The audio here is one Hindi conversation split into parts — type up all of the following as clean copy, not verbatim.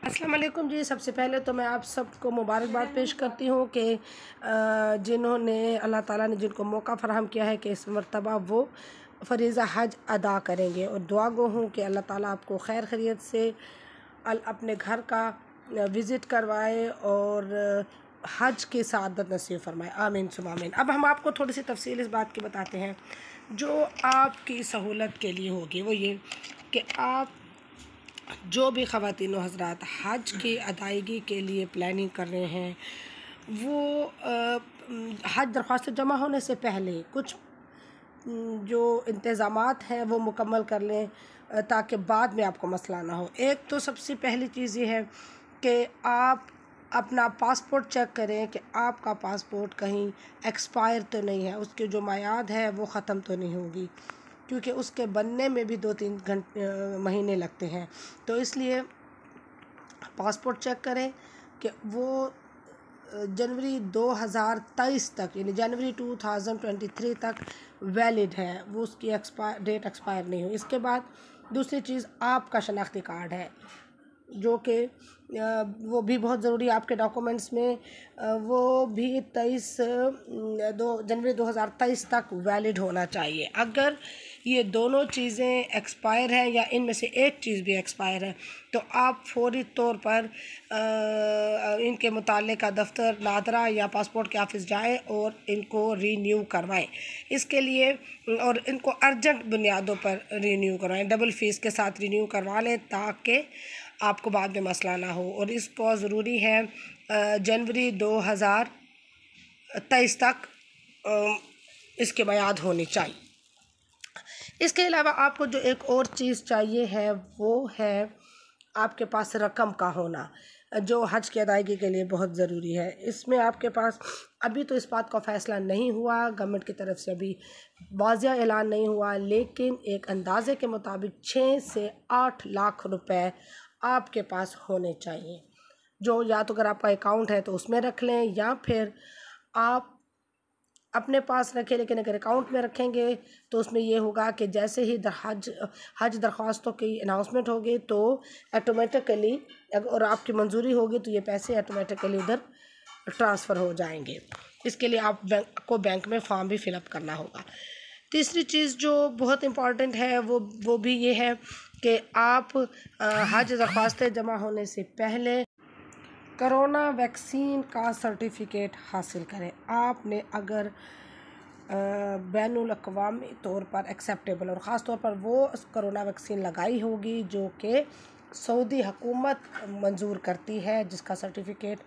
अस्सलाम वालेकुम जी। सबसे पहले तो मैं आप सबको मुबारकबाद पेश करती हूँ कि जिन्होंने अल्लाह ताला ने जिनको मौका फ़राहम किया है कि इस मरतबा वो फ़रीज़ा हज अदा करेंगे, और दुआ गो हूँ कि अल्लाह ताला आपको खैर खैरियत से अपने घर का विज़िट करवाए और हज की सआदत नसीब फरमाए। आमीन सुम्मा आमीन। अब हम आपको थोड़ी सी तफसील इस बात की बताते हैं जो आपकी सहूलत के लिए होगी। वो ये कि आप जो भी ख़वातीन व हज़रात हज की अदायगी के लिए प्लानिंग कर रहे हैं, वो हज दरख्वास्त जमा होने से पहले कुछ जो इंतज़ामात हैं वो मुकम्मल कर लें ताकि बाद में आपको मसला ना हो। एक तो सबसे पहली चीज़ ये है कि आप अपना पासपोर्ट चेक करें कि आपका पासपोर्ट कहीं एक्सपायर तो नहीं है, उसकी जो मियाद है वो ख़त्म तो नहीं होगी, क्योंकि उसके बनने में भी 2-3 महीने लगते हैं। तो इसलिए पासपोर्ट चेक करें कि वो जनवरी 2023 तक, यानी जनवरी 2023 तक वैलिड है, वो उसकी डेट एक्सपायर नहीं हुई। इसके बाद दूसरी चीज़ आपका शनाख्ती कार्ड है, जो कि वो भी बहुत ज़रूरी है आपके डॉक्यूमेंट्स में। वो भी जनवरी 2023 तक वैलिड होना चाहिए। अगर ये दोनों चीज़ें एक्सपायर हैं या इनमें से एक चीज़ भी एक्सपायर है तो आप फौरी तौर पर इनके मुताल्लिका दफ्तर नादरा या पासपोर्ट के ऑफ़िस जाएं और इनको रीन्यू करवाएं। इसके लिए और इनको अर्जेंट बुनियादों पर रीन्यू करवाएं, डबल फ़ीस के साथ रीन्यू करवा लें ताकि आपको बाद में मसला ना हो। और इसको ज़रूरी है जनवरी 2023 तक इसकी मियाद होनी चाहिए। इसके अलावा आपको जो एक और चीज़ चाहिए है वो है आपके पास रकम का होना, जो हज की अदायगी के लिए बहुत ज़रूरी है। इसमें आपके पास अभी तो इस बात का फ़ैसला नहीं हुआ, गवर्नमेंट की तरफ से अभी वाज़िया ऐलान नहीं हुआ, लेकिन एक अंदाज़े के मुताबिक 6 से 8 लाख रुपए आपके पास होने चाहिए, जो या तो अगर आपका अकाउंट है तो उसमें रख लें या फिर आप अपने पास रखें। लेकिन अगर अकाउंट में रखेंगे तो उसमें ये होगा कि जैसे ही हज दरख्वास्तों की अनाउंसमेंट होगी तो ऑटोमेटिकली, और आपकी मंजूरी होगी तो ये पैसे ऑटोमेटिकली उधर ट्रांसफ़र हो जाएंगे। इसके लिए आपको बैंक में फॉर्म भी फिलअप करना होगा। तीसरी चीज़ जो बहुत इम्पॉर्टेंट है वो भी ये है कि आप हज दरख्वास्तें जमा होने से पहले कोरोना वैक्सीन का सर्टिफिकेट हासिल करें। आपने अगर बैनुल अक़वामी तौर पर एक्सेप्टेबल और ख़ास तौर पर वो कोरोना वैक्सीन लगाई होगी जो कि सऊदी हुकूमत मंजूर करती है, जिसका सर्टिफिकेट,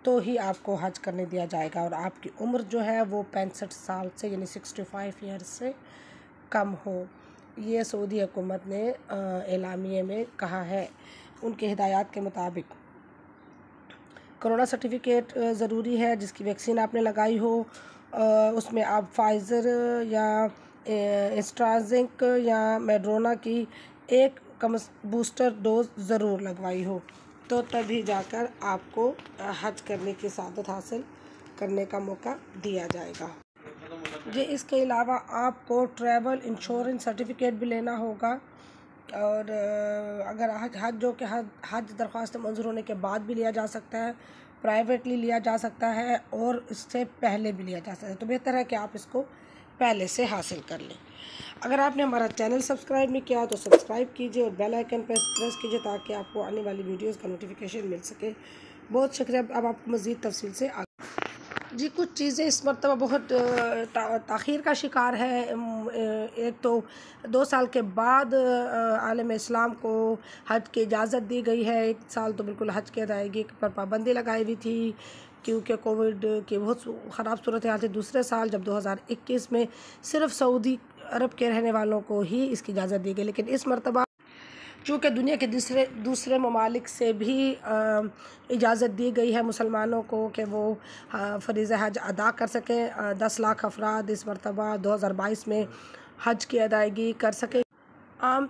तो ही आपको हज करने दिया जाएगा। और आपकी उम्र जो है वो 65 साल से यानी 65 ईयर्स से कम हो, ये सऊदी हुकूमत ने एलामिये में कहा है। उनके हिदायत के मुताबिक कोरोना सर्टिफिकेट ज़रूरी है, जिसकी वैक्सीन आपने लगाई हो। उसमें आप फाइज़र या एस्ट्राज़ेनेका या मॉडर्ना की एक बूस्टर डोज ज़रूर लगवाई हो, तो तभी जाकर आपको हज करने की सआदत हासिल करने का मौका दिया जाएगा जी। इसके अलावा आपको ट्रैवल इंश्योरेंस सर्टिफिकेट भी लेना होगा, और अगर हज दरख्वास्त मंजूर होने के बाद भी लिया जा सकता है, प्राइवेटली लिया जा सकता है और इससे पहले भी लिया जा सकता है, तो बेहतर है कि आप इसको पहले से हासिल कर लें। अगर आपने हमारा चैनल सब्सक्राइब नहीं किया तो सब्सक्राइब कीजिए और बेल आइकन प्रेस कीजिए ताकि आपको आने वाली वीडियोज़ का नोटिफिकेशन मिल सके। बहुत शुक्रिया। अब आपको मज़ीद तफसील से जी कुछ चीज़ें इस मरतबा बहुत ताख़ीर का शिकार है। एक तो 2 साल के बाद आलम इस्लाम को हज की इजाज़त दी गई है। 1 साल तो बिल्कुल हज की अदायगी पर पाबंदी लगाई हुई थी क्योंकि कोविड की बहुत ख़राब सूरत हाल थी। दूसरे साल जब 2021 में सिर्फ़ सऊदी अरब के रहने वालों को ही इसकी इजाज़त दी गई, लेकिन इस मरतबा चूँकि दुनिया के दूसरे ममालिक से भी इजाज़त दी गई है मुसलमानों को कि वो फ़रीज़ा हज अदा कर सकें। 10 लाख अफराद इस मरतबा 2022 में हज की अदायगी कर सकें। आम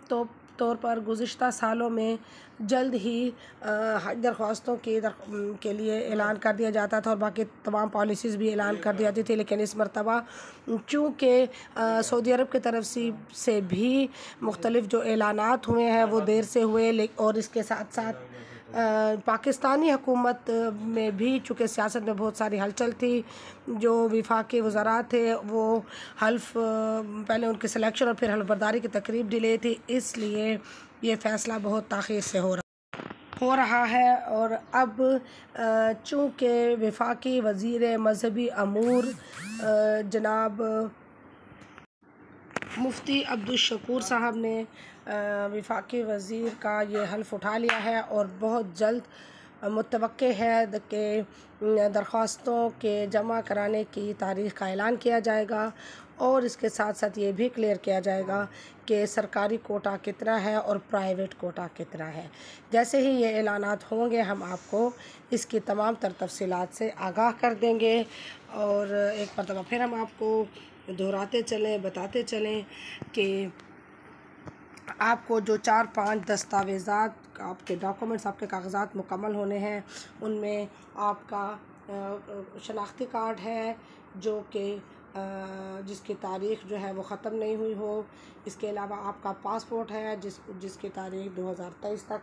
तौर पर गुज़िश्ता सालों में जल्द ही हज दरख्वास्तों के लिए ऐलान कर दिया जाता था और बाकी तमाम पॉलिसीज़ भी ऐलान कर दी जाती थी, लेकिन इस मरतबा चूँकि सऊदी अरब की तरफ से भी मुख्तलिफ़ जो ऐलानात हुए हैं वो देर से हुए, और इसके साथ साथ पाकिस्तानी हुकूमत में भी चूँकि सियासत में बहुत सारी हलचल थी, जो वफाकी वज़रा थे वो हल्फ पहले उनकी सिलेक्शन और फिर हल्फ बर्दारी की तकरीब डिले थी, इसलिए ये फ़ैसला बहुत ताख़ीर से हो रहा है। और अब चूँकि वफाकी वज़ीर मजहबी अमूर जनाब मुफ्ती अब्दुल शकूर साहब ने वफाकी वज़ीर का ये हल्फ उठा लिया है और बहुत जल्द मुतवक्के है कि दरख्वास्तों के जमा कराने की तारीख़ का ऐलान किया जाएगा और इसके साथ साथ ये भी क्लियर किया जाएगा कि सरकारी कोटा कितना है और प्राइवेट कोटा कितना है। जैसे ही ये ऐलानात होंगे हम आपको इसकी तमाम तर तफसीलात से आगाह कर देंगे और एक मरतबा फिर हम आपको दोहराते चलें, बताते चलें कि आपको जो 4-5 दस्तावेज़ात, आपके डॉक्यूमेंट्स, आपके कागज़ात मुकम्मल होने हैं। उनमें आपका शनाख्ती कार्ड है जो कि जिसकी तारीख़ जो है वो ख़त्म नहीं हुई हो। इसके अलावा आपका पासपोर्ट है जिसकी तारीख़ 2023 तक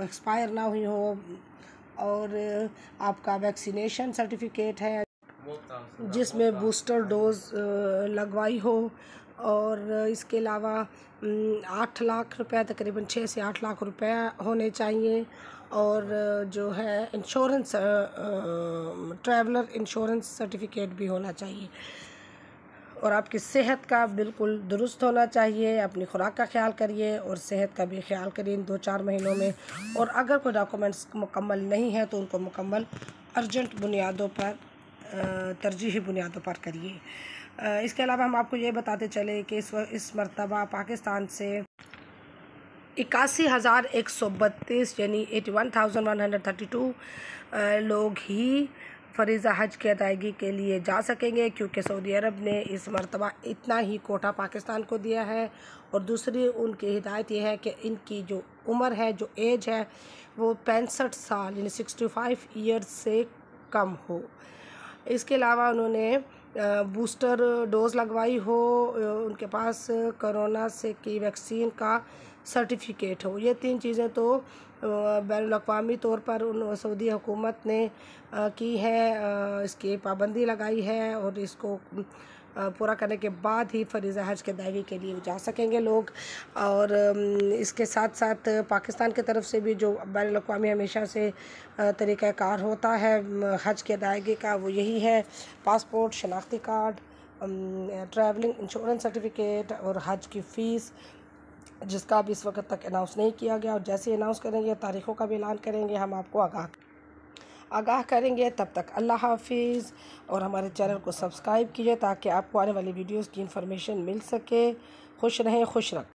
एक्सपायर ना हुई हो और आपका वैक्सीनेशन सर्टिफिकेट है जिसमें बूस्टर डोज़ लगवाई हो और इसके अलावा 8 लाख रुपए, तकरीबन 6 से 8 लाख रुपए होने चाहिए और जो है इंश्योरेंस, ट्रैवलर इंश्योरेंस सर्टिफिकेट भी होना चाहिए और आपकी सेहत का बिल्कुल दुरुस्त होना चाहिए। अपनी खुराक का ख्याल करिए और सेहत का भी ख्याल करिए इन 2-4 महीनों में। और अगर कोई डॉक्यूमेंट्स मुकम्मल नहीं है तो उनको मुकम्मल अर्जेंट बुनियादों पर, तरजीही बुनियादों पर करिए। इसके अलावा हम आपको ये बताते चले कि इस मरतबा पाकिस्तान से 81,132 यानी 81,132 लोग ही फ़रीज़ा हज की अदायगी के लिए जा सकेंगे, क्योंकि सऊदी अरब ने इस मरतबा इतना ही कोटा पाकिस्तान को दिया है। और दूसरी उनकी हिदायत यह है कि इनकी जो उम्र है, जो एज है, वो 65 साल यानी 65 ईयर्स से कम हो। इसके अलावा उन्होंने बूस्टर डोज़ लगवाई हो, उनके पास कोरोना से की वैक्सीन का सर्टिफिकेट हो। ये 3 चीज़ें तो बैनुल-अक़वामी तौर पर उन सऊदी हुकूमत ने की है, इसकी पाबंदी लगाई है और इसको पूरा करने के बाद ही फ़रीज़ा हज के अदायगी के लिए जा सकेंगे लोग। और इसके साथ साथ पाकिस्तान की तरफ से भी जो बैनुल-अक़वामी हमेशा से तरीक़ाकार होता है हज की अदायगी का, वो यही है पासपोर्ट, शनाख्ती कार्ड, ट्रैवलिंग इंश्योरेंस सर्टिफिकेट और हज की फ़ीस, जिसका अब इस वक्त तक अनाउंस नहीं किया गया। और जैसे अनाउंस करेंगे, तारीख़ों का भी ऐलान करेंगे, हम आपको आगाह करेंगे। तब तक अल्लाह हाफिज़ और हमारे चैनल को सब्सक्राइब कीजिए ताकि आपको आने वाली वीडियोज़ की इन्फॉर्मेशन मिल सके। खुश रहें, खुश रखें।